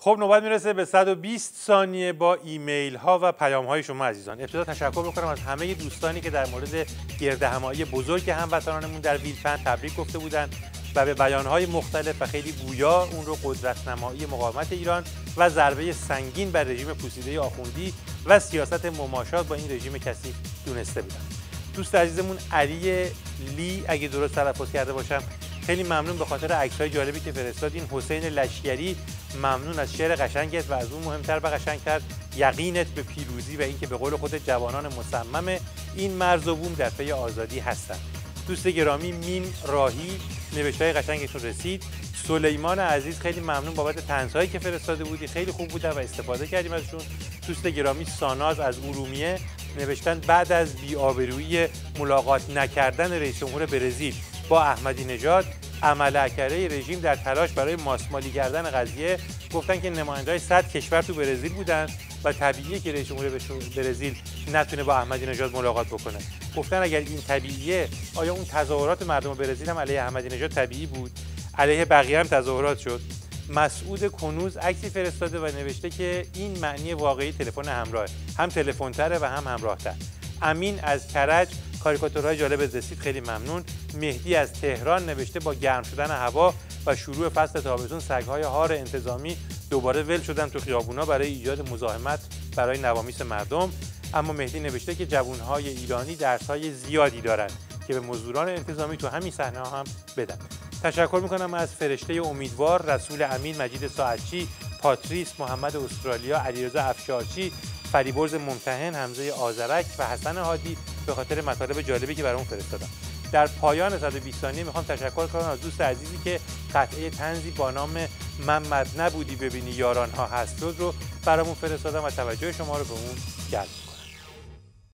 خب نوبت میرسه به 120 ثانیه با ایمیل ها و پیام های شما عزیزان. ابتدا تشکر میکنم از همه دوستانی که در مورد گردهمایی بزرگ هموطنانمون در ویلفند تبریک گفته بودند و به بیان های مختلف و خیلی گویا اون رو قدرت نمایی مقاومت ایران و ضربه سنگین بر رژیم پوسیده آخوندی و سیاست مماشات با این رژیم کثیف دونسته بودند. دوست عزیزمون علی لی اگه درست تلفظ کرده باشم، خیلی ممنون به خاطر عکس‌های جالبی که فرستادین. حسین لشکری ممنون از شعر قشنگت و از اون مهمتر و قشنگتر یقینت به پیروزی و اینکه به قول خود جوانان مصمم این مرز و بوم در پی آزادی هستند. دوست گرامی میم راهی نوشته‌های قشنگتون رسید. سلیمان عزیز خیلی ممنون بابت طنزهایی که فرستاده بودی، خیلی خوب بودن و استفاده کردیم ازشون. دوست گرامی ساناز از ارومیه نوشتن بعد از بی‌آبرویی ملاقات نکردن رئیس جمهور برزیل با احمدی نژاد، عملکرده رژیم در تلاش برای ماسمالی کردن قضیه گفتن که نماینده‌های 100 کشور تو برزیل بودن و طبیعیه که رئیس جمهور برزیل نتونه با احمدی نژاد ملاقات بکنه. گفتن اگر این طبیعیه، آیا اون تظاهرات مردم برزیل هم علیه احمدی نژاد طبیعی بود؟ علیه بقیه هم تظاهرات شد. مسعود کنوز عکسی فرستاده و نوشته که این معنی واقعی تلفن همراه، هم تلفن‌تره و هم همراه‌تر. امین از کرج کاریکاتورهای جالب رسید، خیلی ممنون. مهدی از تهران نوشته با گرم شدن هوا و شروع فصل تابستون سگ‌های هار انتظامی دوباره ول شدن تو خیابونا برای ایجاد مزاحمت برای نوامیس مردم. اما مهدی نوشته که جوان‌های ایرانی درس‌های زیادی دارند که به مزدوران انتظامی تو همین صحنه‌ها هم بدن. تشکر می‌کنم از فرشته امیدوار، رسول امین، مجید ساعتچی، پاتریس، محمد استرالیا، علیرضا افشارچی، فریبرز ممتحن، حمزه آذرک و حسن هادی به خاطر مطالب جالبی که برامون فرستادن. در پایان 120 ثانیه میخوام تشکر کنم از دوست عزیزی که قطعه طنزی با نام محمد نبودی ببینی یاران ها هست رو برامون فرستادن و توجه شما رو به اون جلب